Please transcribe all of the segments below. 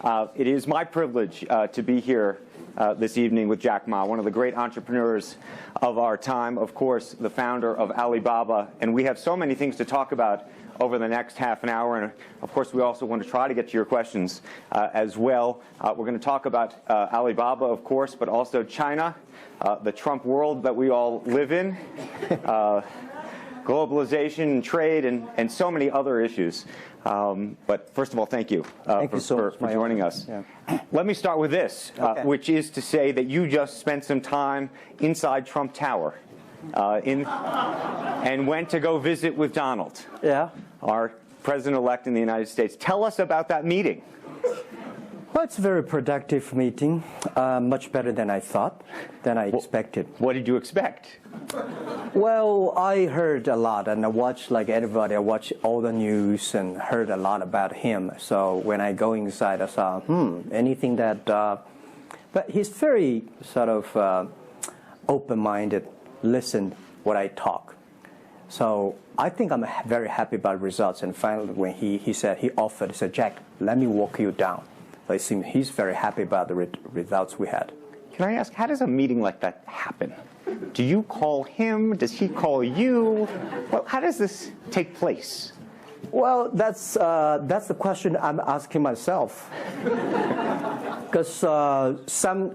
It is my privilege to be here this evening with Jack Ma, one of the great entrepreneurs of our time, of course, the founder of Alibaba. And we have so many things to talk about over the next half an hour. And, of course, we also want to try to get to your questions as well. We're going to talk about Alibaba, of course, but also China, the Trump world that we all live in, globalization, trade, and so many other issues. But first of all, thank you, for joining us. Yeah. Let me start with this, which is to say that you just spent some time inside Trump Tower and went to go visit with Donald, our president-elect in the United States. Tell us about that meeting. Well, it's a very productive meeting, much better than I thought, than I expected. What did you expect? Well, I heard a lot, and I watched, like everybody, I watched all the news and heard a lot about him. So when I go inside, I saw, anything that, but he's very sort of open-minded, listen what I talk. So I think I'm very happy about the results. And finally, when he said, he said, Jack, let me walk you down. So it seems he's very happy about the results we had. Can I ask, how does a meeting like that happen? Do you call him? Does he call you? Well, how does this take place? Well, that's the question I'm asking myself. Because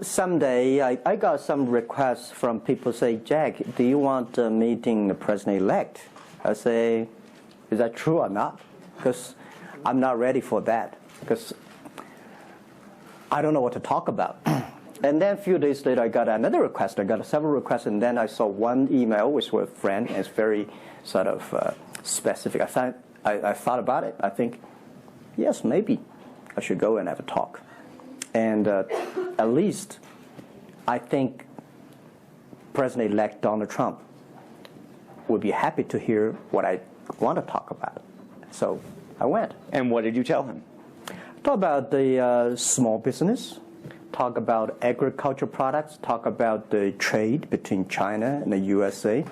someday I got some requests from people say, Jack, do you want a meeting the president-elect? I say, is that true or not? Because I'm not ready for that. Because I don't know what to talk about. And then a few days later, I got another request. I got several requests, and then I saw one email which was a friend, and it's very sort of specific. I thought about it. I think, yes, maybe I should go and have a talk. And at least I think President-elect Donald Trump would be happy to hear what I want to talk about. So I went. And what did you tell him? Talk about the small business, talk about agriculture products, talk about the trade between China and the USA.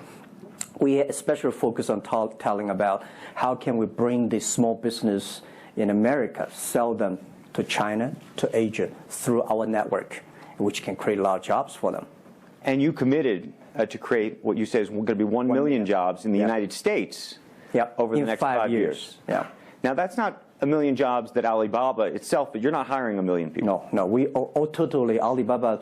We especially focus on telling about how can we bring the small business in America, sell them to China, to Asia, through our network, which can create a lot of jobs for them. And you committed to create what you say is going to be 1 million jobs in the United States over the next 5 years. Yeah. Now, that's not a million jobs that Alibaba itself, but you're not hiring 1 million people. No, we totally, Alibaba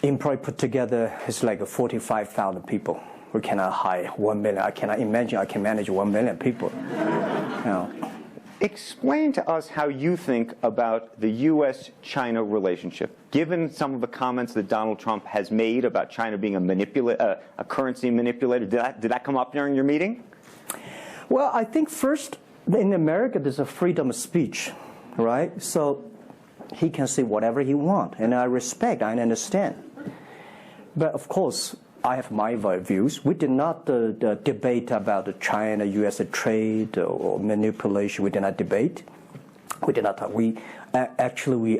employee put together is like 45,000 people. We cannot hire 1 million. I cannot imagine I can manage 1 million people. Explain to us how you think about the U.S.-China relationship, given some of the comments that Donald Trump has made about China being a currency manipulator. Did that come up during your meeting? Well, I think first, in America, there's a freedom of speech, right? So he can say whatever he wants, and I respect, I understand. But of course, I have my views. We did not debate about the China-U.S. trade or manipulation. We did not debate. We did not talk. We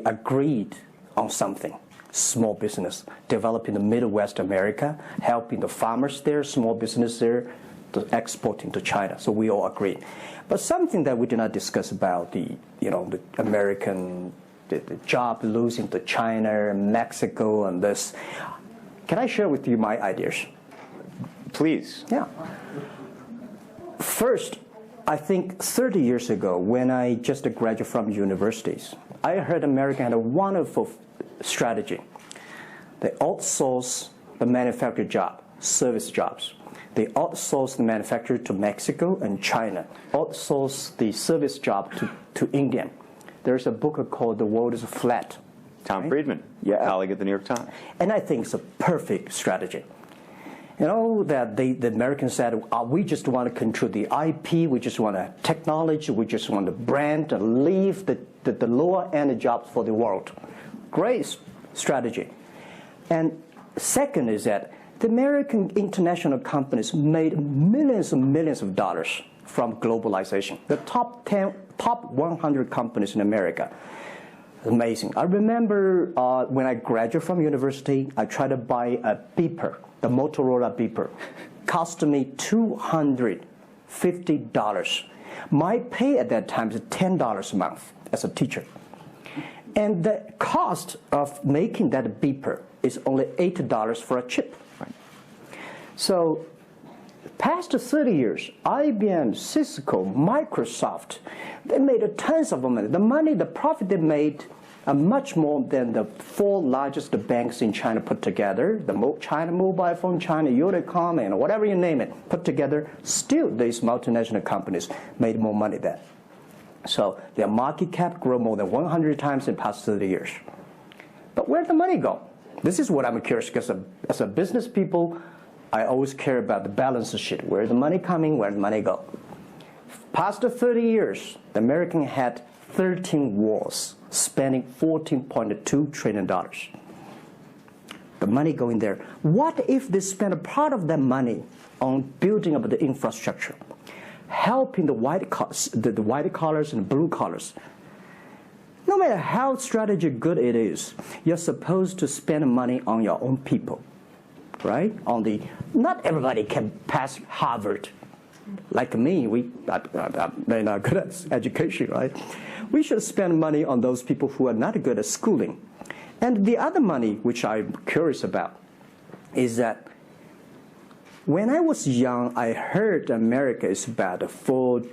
agreed on something. Small business, developing the Midwest America, helping the farmers there, small business there, exporting to China. So we all agreed. But something that we did not discuss about the American the job losing to China, Mexico, and this. Can I share with you my ideas? Please. Yeah. First, I think 30 years ago, when I just graduated from universities, I heard America had a wonderful strategy. They outsource the manufacturing job, service jobs. They outsource the manufacturer to Mexico and China, outsource the service job to India. There's a book called The World is Flat. Tom Friedman, colleague at the New York Times. And I think it's a perfect strategy. You know, that the Americans said, we just want to control the IP, we just want technology, we just want the brand, and leave the lower-end jobs for the world. Great strategy. And second is that the American international companies made millions and millions of dollars from globalization. The top 100 companies in America. Amazing. I remember when I graduated from university, I tried to buy a beeper, the Motorola beeper. Cost me $250. My pay at that time is $10 a month as a teacher. And the cost of making that beeper is only $8 for a chip. Right. So past 30 years, IBM, Cisco, Microsoft, they made tons of money. The profit they made are much more than the 4 largest banks in China put together, the China Mobile Phone, China Unicom, and whatever you name it, put together. Still, these multinational companies made more money then. So their market cap grew more than 100 times in the past 30 years. But where'd the money go? This is what I'm curious, because as a business people, I always care about the balance sheet. Where's the money coming? Where'd the money go? Past 30 years, the American had 13 wars, spending $14.2 trillion. The money going there. What if they spend a part of that money on building up the infrastructure, helping the white collars and blue collars? No matter how strategy good it is, you're supposed to spend money on your own people, right? Not everybody can pass Harvard. Like me, they're not good at education, right? We should spend money on those people who are not good at schooling. And the other money, which I'm curious about, is that when I was young, I heard America is about Ford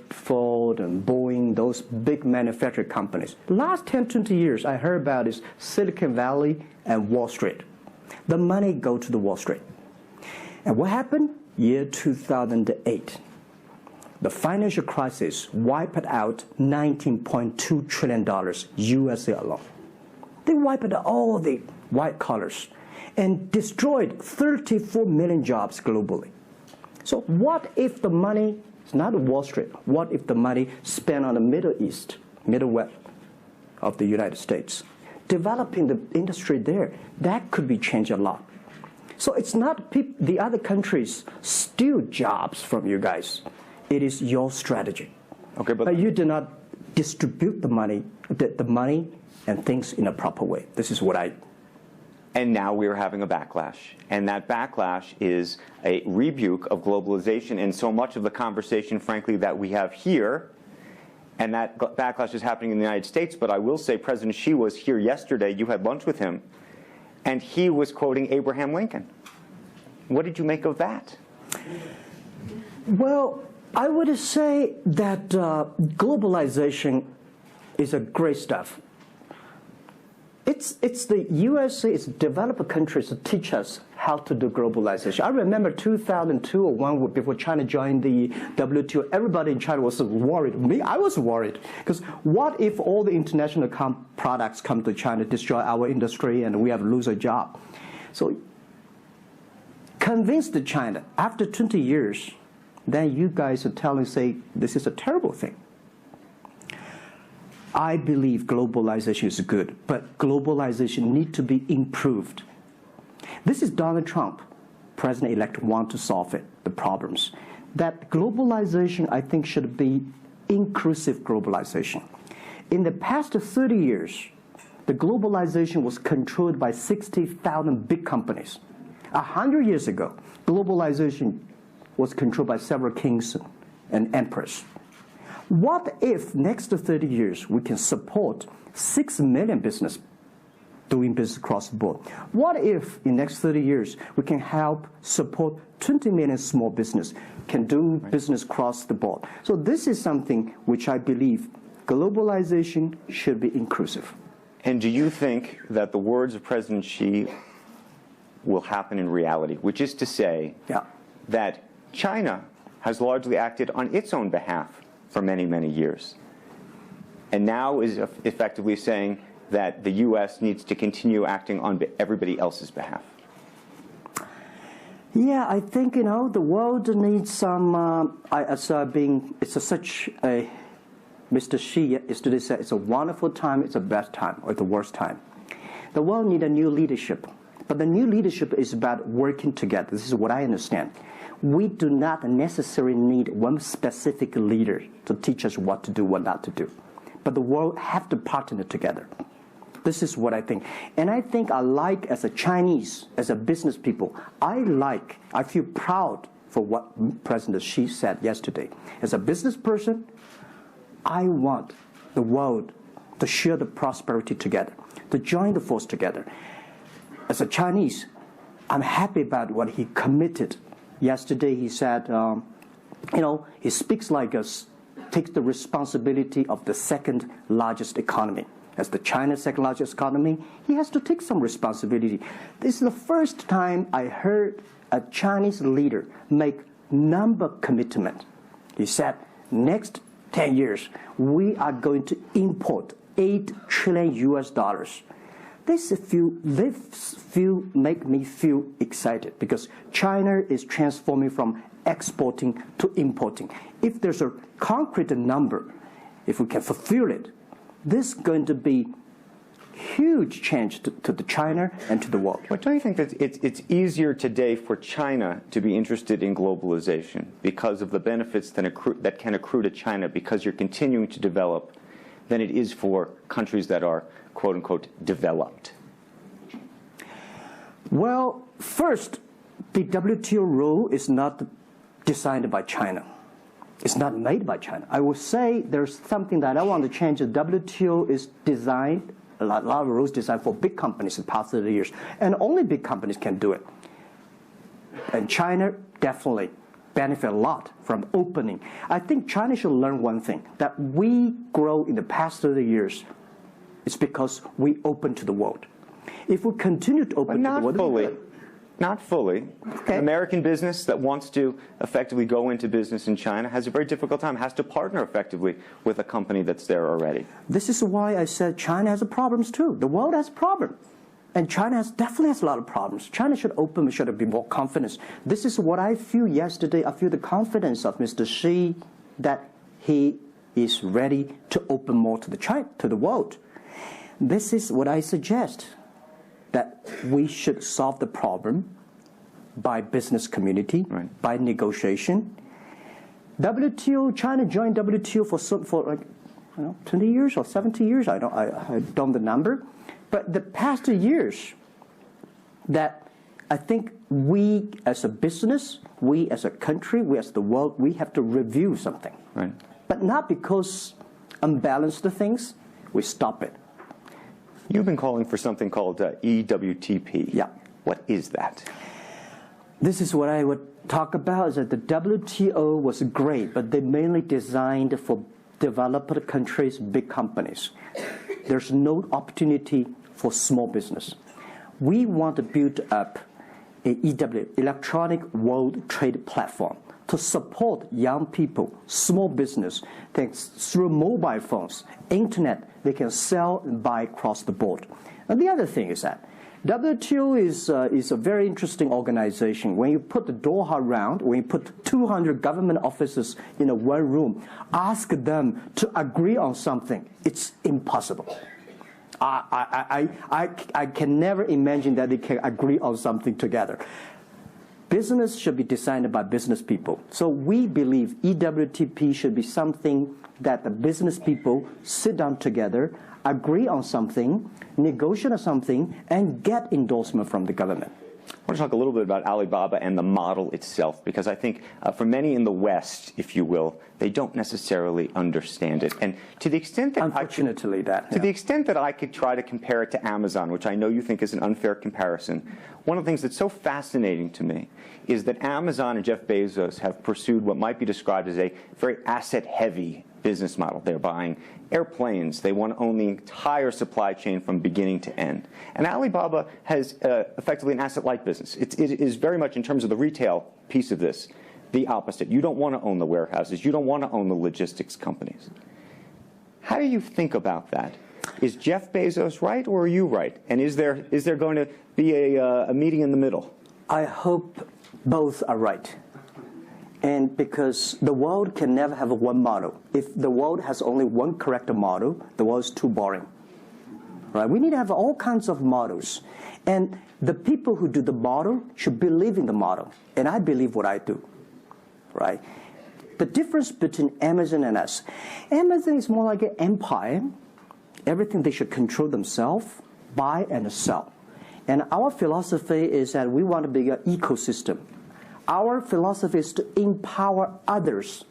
and Boeing, those big manufacturing companies. Last 10, 20 years, I heard about is Silicon Valley and Wall Street. The money go to the Wall Street. And what happened? Year 2008. The financial crisis wiped out $19.2 trillion USA alone. They wiped out all the white collars and destroyed 34 million jobs globally. So what if the money is not Wall Street? What if the money spent on the Middle East, Middle West of the United States, developing the industry there? That could be changed a lot. So it's not the other countries steal jobs from you guys. It is your strategy. Okay, but you do not distribute the money and things in a proper way. This is what I. And now we are having a backlash. And that backlash is a rebuke of globalization. And so much of the conversation, frankly, that we have here, and that backlash is happening in the United States. But I will say President Xi was here yesterday. You had lunch with him. And he was quoting Abraham Lincoln. What did you make of that? Well, I would say that globalization is a great stuff. It's the USA, it's developed countries to teach us how to do globalization. I remember 2002 or 1 before China joined the WTO, everybody in China was worried. Me, I was worried. Because what if all the international products come to China, destroy our industry, and we have to lose a job? So convince China, after 20 years, then you guys are say, this is a terrible thing. I believe globalization is good, but globalization needs to be improved. This is Donald Trump, President-elect, want to solve it, the problems. That globalization, I think, should be inclusive globalization. In the past 30 years, the globalization was controlled by 60,000 big companies. 100 years ago, globalization was controlled by several kings and emperors. What if next 30 years we can support 6 million business doing business across the board? What if in next 30 years we can help support 20 million small business can do business across the board? So this is something which I believe globalization should be inclusive. And do you think that the words of President Xi will happen in reality, which is to say that China has largely acted on its own behalf for many, many years, and now is effectively saying that the U.S. needs to continue acting on everybody else's behalf? Yeah, I think, the world needs some, such a, Mr. Xi yesterday said, it's a wonderful time, it's a bad time, or the worst time. The world needs a new leadership, but the new leadership is about working together. This is what I understand. We do not necessarily need one specific leader to teach us what to do, what not to do. But the world have to partner together. This is what I think. And I think as a Chinese, as a business people, I feel proud for what President Xi said yesterday. As a business person, I want the world to share the prosperity together, to join the force together. As a Chinese, I'm happy about what he committed. Yesterday he said, he speaks like us, takes the responsibility of the second largest economy. As the China's second largest economy, he has to take some responsibility. This is the first time I heard a Chinese leader make number commitment. He said, next 10 years, we are going to import $8 trillion US. This make me feel excited because China is transforming from exporting to importing. If there's a concrete number, if we can fulfill it, this is going to be huge change to the China and to the world. But don't you think that it's easier today for China to be interested in globalization because of the benefits that can accrue to China because you're continuing to develop than it is for countries that are, quote unquote, developed? Well, first, the WTO rule is not designed by China. It's not made by China. I would say there's something that I want to change. The WTO is designed, a lot of rules designed for big companies in the past 30 years, and only big companies can do it. And China definitely benefit a lot from opening. I think China should learn one thing, that we grow in the past 30 years. It's because we open to the world. If we continue to open to the world... Not fully. Okay. An American business that wants to effectively go into business in China has a very difficult time, has to partner effectively with a company that's there already. This is why I said China has problems too. The world has problems. And China definitely has a lot of problems. China should open, should be more confidence. This is what I feel yesterday. I feel the confidence of Mr. Xi that he is ready to open more to the world. This is what I suggest, that we should solve the problem by business community, right, by negotiation. WTO, China joined WTO for like 20 years or 70 years. I don't know the number, but the past 2 years, that I think we as a business, we as a country, we as the world, we have to review something. Right. But not because unbalanced things, we stop it. You've been calling for something called EWTP. Yeah. What is that? This is what I would talk about, is that the WTO was great, but they mainly designed for developed countries, big companies. There's no opportunity for small business. We want to build up an electronic world trade platform to support young people, small business, thanks through mobile phones, internet, they can sell and buy across the board. And the other thing is that WTO is a very interesting organization. When you put the Doha round, when you put 200 government officers in one room, ask them to agree on something, it's impossible. I can never imagine that they can agree on something together. Business should be designed by business people. So we believe EWTP should be something that the business people sit down together, agree on something, negotiate on something, and get endorsement from the government. I want to talk a little bit about Alibaba and the model itself, because I think for many in the West, if you will, they don't necessarily understand it. And to the extent that the extent that I could try to compare it to Amazon, which I know you think is an unfair comparison, one of the things that's so fascinating to me is that Amazon and Jeff Bezos have pursued what might be described as a very asset-heavy business model. They're buying airplanes. They want to own the entire supply chain from beginning to end. And Alibaba has effectively an asset-light business. It is very much, in terms of the retail piece of this, the opposite. You don't want to own the warehouses. You don't want to own the logistics companies. How do you think about that? Is Jeff Bezos right, or are you right? And is there going to be a meeting in the middle? I hope both are right. And because the world can never have one model. If the world has only one correct model, the world is too boring. Right? We need to have all kinds of models. And the people who do the model should believe in the model. And I believe what I do. Right? The difference between Amazon and us. Amazon is more like an empire. Everything they should control themselves, buy and sell. And our philosophy is that we want to be an ecosystem. Our philosophy is to empower others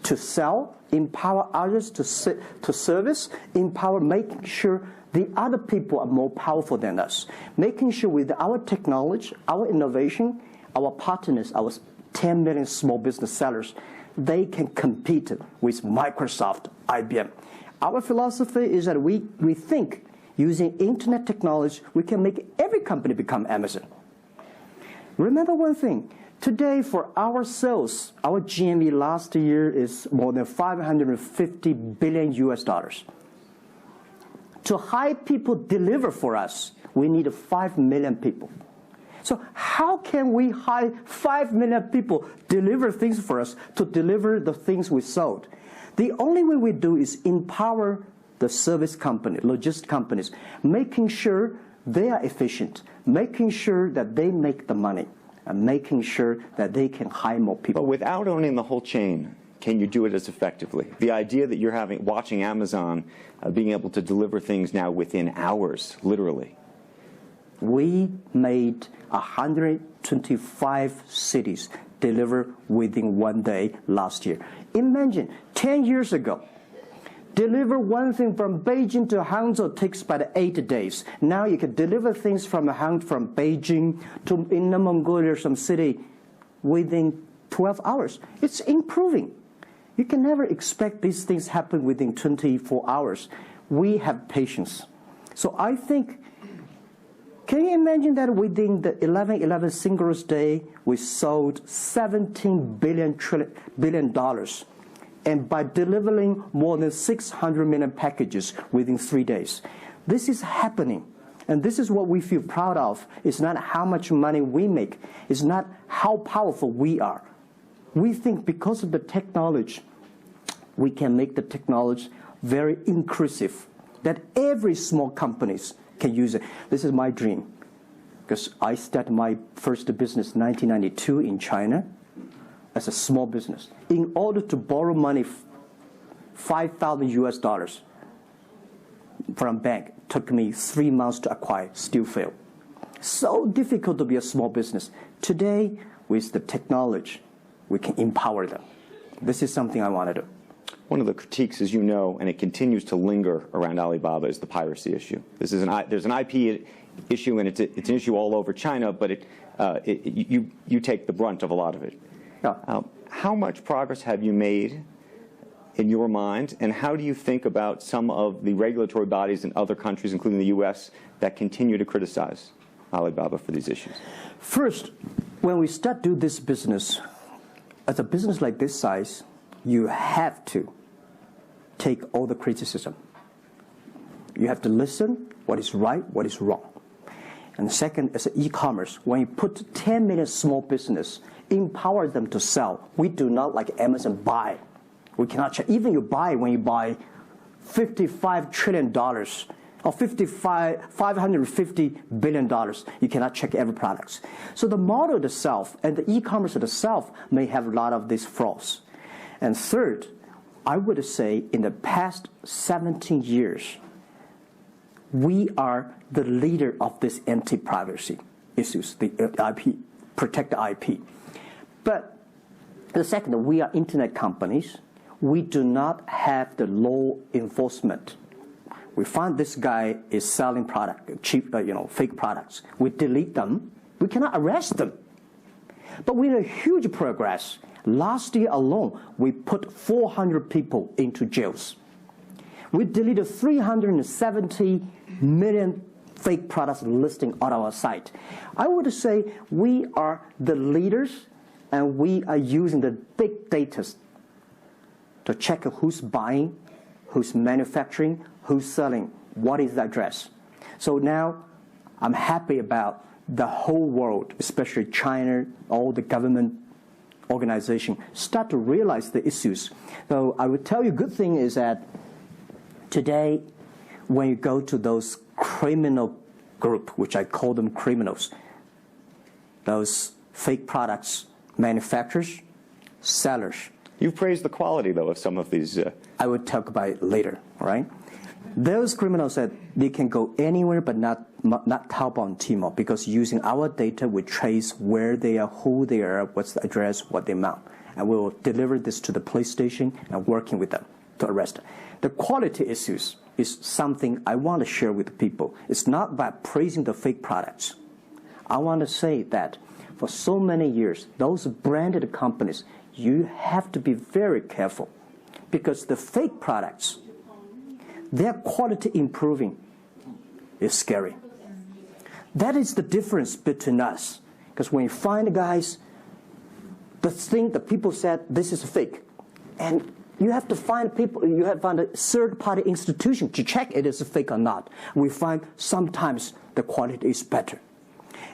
to sell, empower others to service, making sure the other people are more powerful than us. Making sure with our technology, our innovation, our partners, our 10 million small business sellers, they can compete with Microsoft, IBM. Our philosophy is that we think using internet technology, we can make every company become Amazon. Remember one thing. Today, for our sales, our GMV last year is more than 550 billion US dollars. To hire people deliver for us, we need 5 million people. So how can we hire 5 million people deliver things for us to deliver the things we sold? The only way we do is empower the service company, logistics companies, making sure they are efficient, making sure that they make the money, and making sure that they can hire more people. But without owning the whole chain, can you do it as effectively? The idea that you're watching Amazon being able to deliver things now within hours, literally. We made 125 cities deliver within 1 day last year. Imagine, 10 years ago, deliver one thing from Beijing to Hangzhou takes about 8 days. Now you can deliver things from Beijing to Inner Mongolia, some city, within 12 hours. It's improving. You can never expect these things happen within 24 hours. We have patience. So I think, can you imagine that within the 11/11 Singles Day, we sold $17 billion. And by delivering more than 600 million packages within 3 days. This is happening. And this is what we feel proud of. It's not how much money we make. It's not how powerful we are. We think because of the technology, we can make the technology very inclusive, that every small companies can use it. This is my dream. Because I started my first business in 1992 in China as a small business. In order to borrow money, 5,000 US dollars from a bank, took me 3 months to acquire, still failed. So difficult to be a small business. Today, with the technology, we can empower them. This is something I want to do. One of the critiques, as you know, and it continues to linger around Alibaba, is the piracy issue. There's an IP issue, and it's an issue all over China, but you take the brunt of a lot of it. Yeah. How much progress have you made in your mind, and how do you think about some of the regulatory bodies in other countries, including the U.S., that continue to criticize Alibaba for these issues? First, when we start do this business, as a business like this size, you have to take all the criticism. You have to listen what is right, what is wrong. And second, as an e-commerce, when you put 10 million small business, empower them to sell. We do not like Amazon buy. We cannot check. Even when you buy $55 trillion or $550 billion, you cannot check every product. So the model itself and the e-commerce itself may have a lot of these flaws. And third, I would say in the past 17 years, we are the leader of this anti-privacy issues, the IP, protect the IP. But the second, we are internet companies. We do not have the law enforcement. We find this guy is selling cheap, fake products. We delete them. We cannot arrest them. But we made huge progress. Last year alone, we put 400 people into jails. We deleted 370 million fake products listing on our site. I would say we are the leaders, and we are using the big data to check who's buying, who's manufacturing, who's selling, what is the address. So now I'm happy about the whole world, especially China, all the government organization, start to realize the issues. So I would tell you, good thing is that today, when you go to those criminal group, which I call them criminals, those fake products manufacturers, sellers. You've praised the quality, though, of some of these. I would talk about it later, all right? Those criminals said they can go anywhere but not Taobao and Tmall, because using our data, we trace where they are, who they are, what's the address, what the amount. And we will deliver this to the police station and working with them to arrest them. The quality issues is something I want to share with people. It's not by praising the fake products. I want to say that for so many years, those branded companies, you have to be very careful, because the fake products, their quality improving is scary. That is the difference between us. Because when you find guys, the thing that people said, this is fake. And you have to find people, you have to find a third-party institution to check it is fake or not. We find sometimes the quality is better.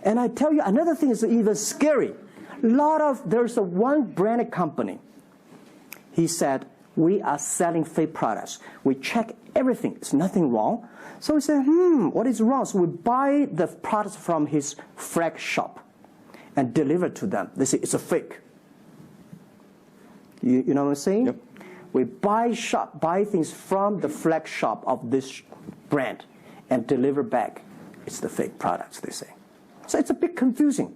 And I tell you, another thing is even scary. There's one branded company. He said, we are selling fake products. We check everything. There's nothing wrong. So we say, what is wrong? So we buy the products from his flag shop and deliver to them. They say, it's a fake. You know what I'm saying? Yep. We buy things from the flag shop of this brand and deliver back. It's the fake products, they say. So it's a bit confusing.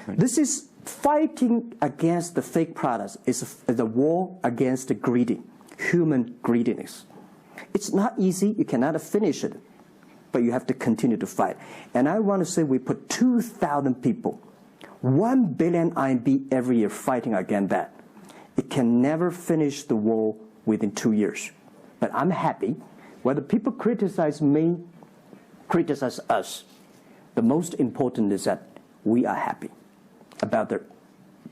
Right. This is fighting against the fake products. It's the war against the human greediness. It's not easy. You cannot finish it, but you have to continue to fight. And I want to say we put 2,000 people, 1 billion RMB every year fighting against that. It can never finish the war within 2 years. But I'm happy. Whether people criticize me, criticize us, the most important is that we are happy about the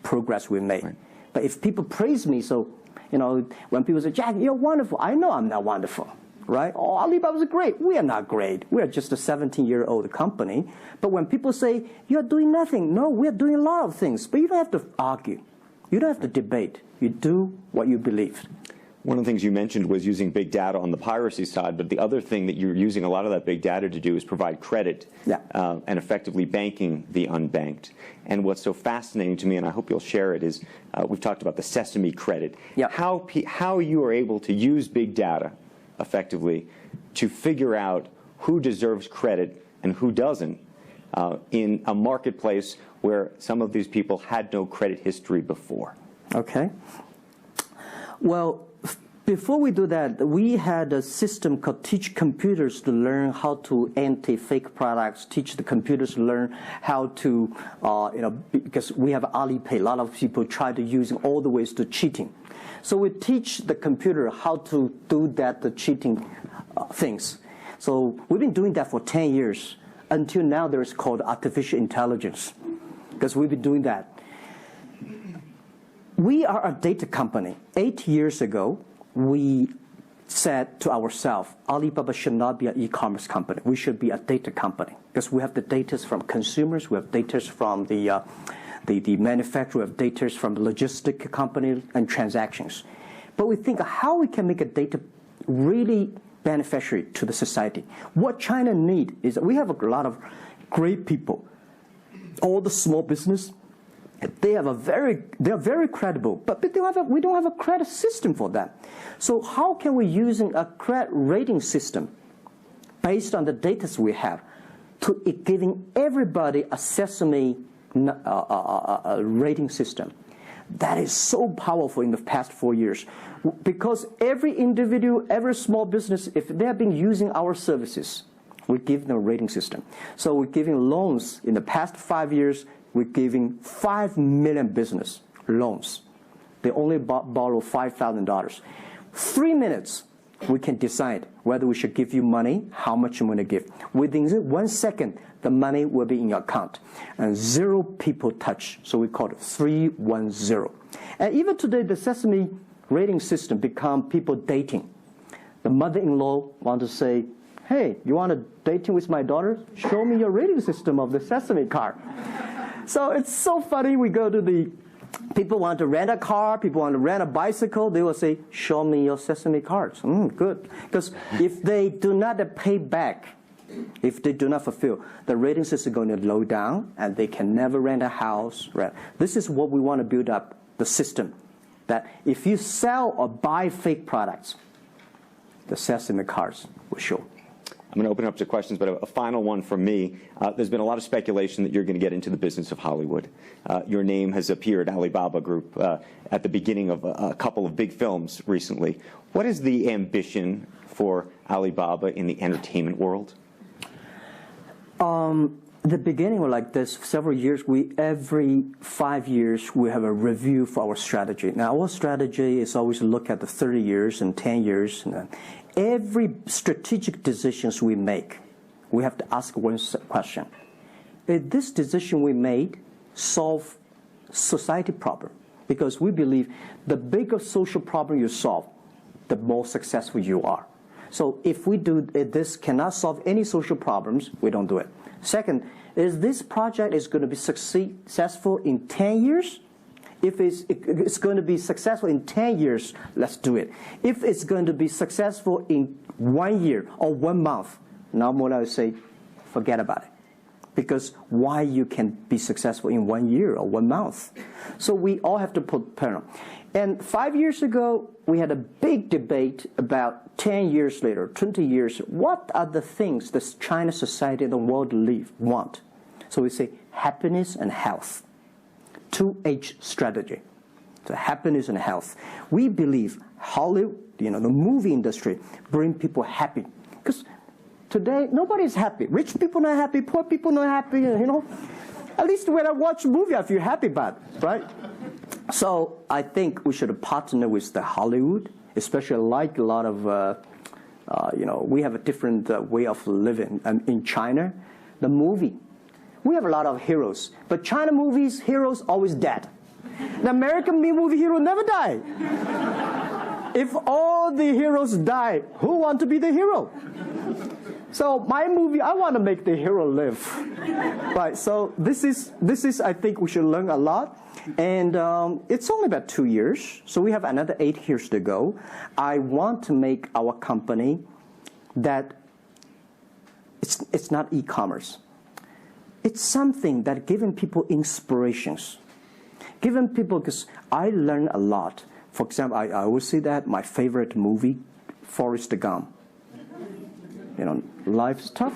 progress we made. Right. But if people praise me, so, when people say, Jack, you're wonderful, I know I'm not wonderful, right? Oh, Alibaba's great. We are not great. We are just a 17-year-old company. But when people say, you're doing nothing, no, we are doing a lot of things. But you don't have to argue. You don't have to debate. You do what you believe. One of the things you mentioned was using big data on the piracy side, but the other thing that you're using a lot of that big data to do is provide credit and effectively banking the unbanked. And what's so fascinating to me, and I hope you'll share it, is we've talked about the Sesame credit. Yep. How you are able to use big data effectively to figure out who deserves credit and who doesn't in a marketplace where some of these people had no credit history before. Okay. Well, before we do that, we had a system called Teach Computers to learn how to anti-fake products, teach the computers to learn how to, because we have Alipay, a lot of people try to use all the ways to cheating. So we teach the computer how to do that, the cheating things. So we've been doing that for 10 years. Until now, there is called artificial intelligence, because we've been doing that. We are a data company. 8 years ago, we said to ourselves, Alibaba should not be an e-commerce company. We should be a data company, because we have the data from consumers, we have data from the manufacturer, we have data from the logistic company and transactions. But we think how we can make a data really beneficiary to the society. What China needs is we have a lot of great people. All the small business, they are very credible, but we don't have a credit system for that. So how can we using a credit rating system based on the data we have to giving everybody a Sesame rating system? That is so powerful in the past 4 years, because every individual, every small business, if they have been using our services, we give them a rating system. So we're giving loans in the past 5 years. We're giving 5 million business loans. They only borrow $5,000. 3 minutes, we can decide whether we should give you money, how much you want to give. Within 1 second, the money will be in your account. And 0 people touch, so we call it 310. And even today, the Sesame rating system become people dating. The mother-in-law want to say, hey, you want to dating with my daughter? Show me your rating system of the Sesame card. So it's so funny. We go to people want to rent a car, people want to rent a bicycle. They will say, show me your Sesame cards. Good. Because if they do not pay back, if they do not fulfill, the rating system is going to low down, and they can never rent a house. Right? This is what we want to build up, the system. That if you sell or buy fake products, the Sesame cars will show. I'm going to open up to questions, but a final one from me. There's been a lot of speculation that you're going to get into the business of Hollywood. Your name has appeared, Alibaba Group, at the beginning of a couple of big films recently. What is the ambition for Alibaba in the entertainment world? The beginning was like this. Several years, every 5 years, we have a review for our strategy. Now, our strategy is always look at the 30 years and 10 years. And every strategic decisions we make, we have to ask one question. Did this decision we made solve society problem? Because we believe the bigger social problem you solve, the more successful you are. So if this cannot solve any social problems, we don't do it. Second, is this project is going to be successful in 10 years? If it's going to be successful in 10 years, let's do it. If it's going to be successful in 1 year or 1 month, now what I would say, forget about it. Because why you can be successful in 1 year or 1 month? So we all have to put pen on. And 5 years ago, we had a big debate about 10 years later, 20 years, what are the things that China society and the world want? So we say happiness and health. 2H strategy. So happiness and health. We believe Hollywood, the movie industry, bring people happy. Because today, nobody's happy. Rich people not happy, poor people not happy, At least when I watch a movie, I feel happy about it, right? So I think we should partner with the Hollywood, especially like a lot of, we have a different way of living. In China, the movie, we have a lot of heroes. But China movies, heroes always dead. The American movie hero never die. If all the heroes die, who want to be the hero? So my movie, I want to make the hero live. Right, so this is, I think we should learn a lot. And it's only about 2 years, so we have another 8 years to go. I want to make our company that it's not e-commerce. It's something that giving people inspirations. Giving people, because I learn a lot. For example, I always say that my favorite movie, Forrest Gump. Life's tough.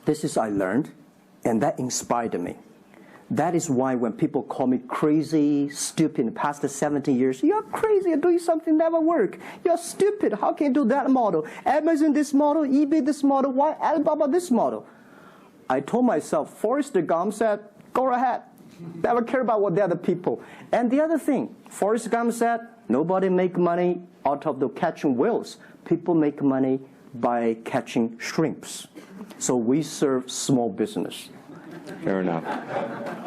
This is I learned, and that inspired me. That is why when people call me crazy, stupid in the past 70 years, you're crazy, you're doing something never work. You're stupid, how can you do that model? Amazon this model, eBay this model, why Alibaba this model? I told myself, Forrest Gump said, go ahead. Never care about what the other people. And the other thing, Forrest Gump said, nobody make money out of the catching whales. People make money by catching shrimps. So we serve small business. Fair enough.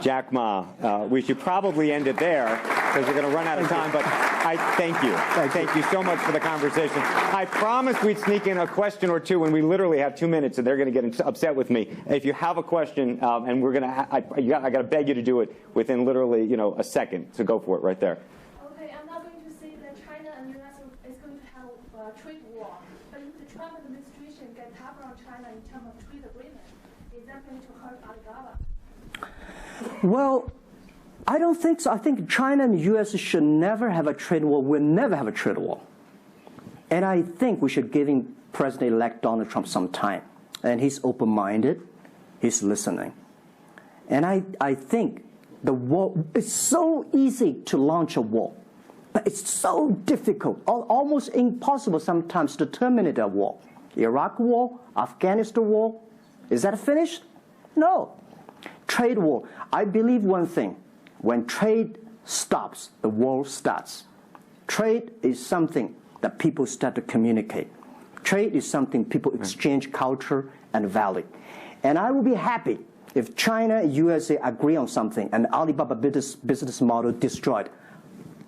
Jack Ma, we should probably end it there because we're going to run out of time, but I thank you. Thank you so much for the conversation. I promised we'd sneak in a question or two, and we literally have 2 minutes, and they're going to get upset with me. If you have a question, and we're going to, I got to beg you to do it within literally, a second. So go for it right there. Okay, I'm not going to say that China and the US is going to have a trade war, but if the Trump administration gets tougher on China in terms of trade agreement, is that going to hurt Alibaba? Well, I don't think so. I think China and the U.S. should never have a trade war. We'll never have a trade war. And I think we should give President-elect Donald Trump some time. And he's open-minded. He's listening. And I think the war, it's so easy to launch a war. But it's so difficult, almost impossible sometimes to terminate a war. Iraq war, Afghanistan war, is that finished? No. Trade war. I believe one thing. When trade stops, the world starts. Trade is something that people start to communicate. Trade is something people exchange culture and value. And I will be happy if China and USA agree on something and Alibaba business model destroyed.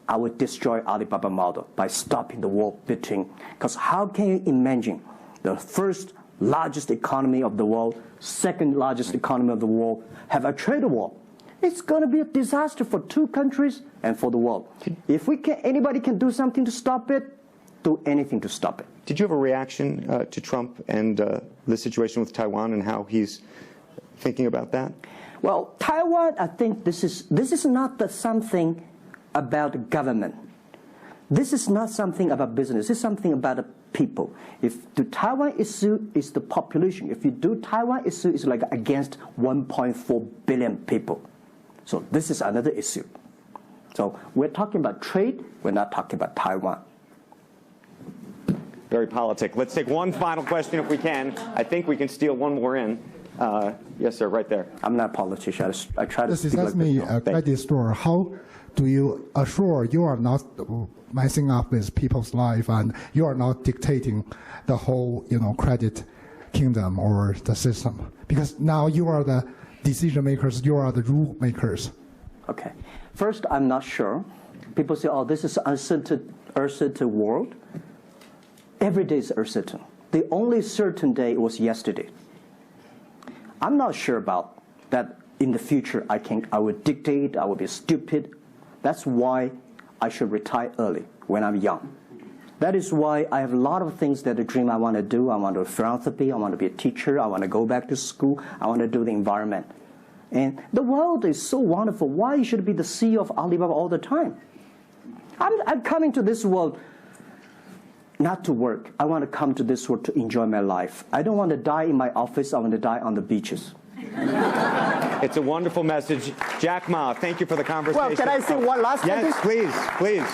I would destroy Alibaba model by stopping the war between. Because how can you imagine the first largest economy of the world, second largest economy of the world, have a trade war? It's going to be a disaster for two countries and for the world. If anybody can do something to stop it, do anything to stop it. Did you have a reaction to Trump and the situation with Taiwan and how he's thinking about that? Well, Taiwan, I think this is not something about government. This is not something about business. It's something about the people. If the Taiwan issue is the population, if you do Taiwan issue, it's like against 1.4 billion people. So this is another issue. So we're talking about trade. We're not talking about Taiwan. Very politic. Let's take one final question if we can. I think we can steal one more in. Yes, sir, right there. I'm not a politician. I try to This speak is like me, this. a credit store. How do you assure you are not messing up with people's life and you are not dictating the whole, credit kingdom or the system? Because now you are the decision makers, you are the rule makers. Okay. First, I'm not sure. People say, oh, this is uncertain world. Every day is uncertain. The only certain day was yesterday. I'm not sure about that in the future I will dictate, I will be stupid. That's why I should retire early when I'm young. That is why I have a lot of things that I dream I want to do. I want to do philanthropy, I want to be a teacher, I want to go back to school, I want to do the environment. And the world is so wonderful. Why should I be the CEO of Alibaba all the time? I'm coming to this world not to work. I want to come to this world to enjoy my life. I don't want to die in my office. I want to die on the beaches. It's a wonderful message. Jack Ma, thank you for the conversation. Well, can I say one last thing? Yes, please, please.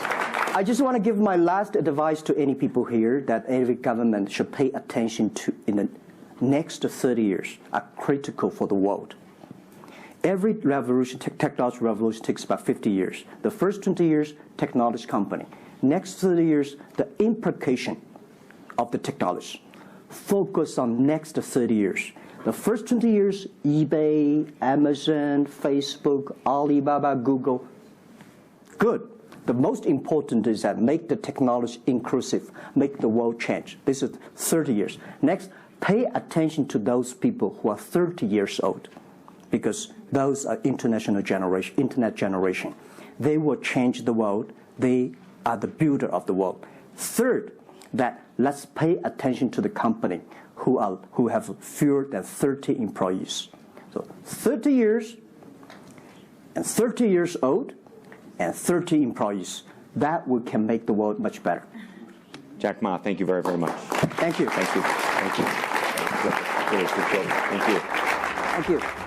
I just want to give my last advice to any people here that every government should pay attention to in the next 30 years are critical for the world. Every revolution, technology revolution takes about 50 years. The first 20 years, technology company. Next 30 years, the implication of the technology. Focus on next 30 years. The first 20 years, eBay, Amazon, Facebook, Alibaba, Google. Good. The most important is that make the technology inclusive, make the world change. This is 30 years. Next, pay attention to those people who are 30 years old, because those are internet generation. They will change the world. They are the builder of the world. Third, that let's pay attention to the company who have fewer than 30 employees. So 30 years and 30 years old and 30 employees. That can make the world much better. Jack Ma, thank you very, very much. Thank you. Thank you. Thank you. Really appreciate it. Thank you. Thank you.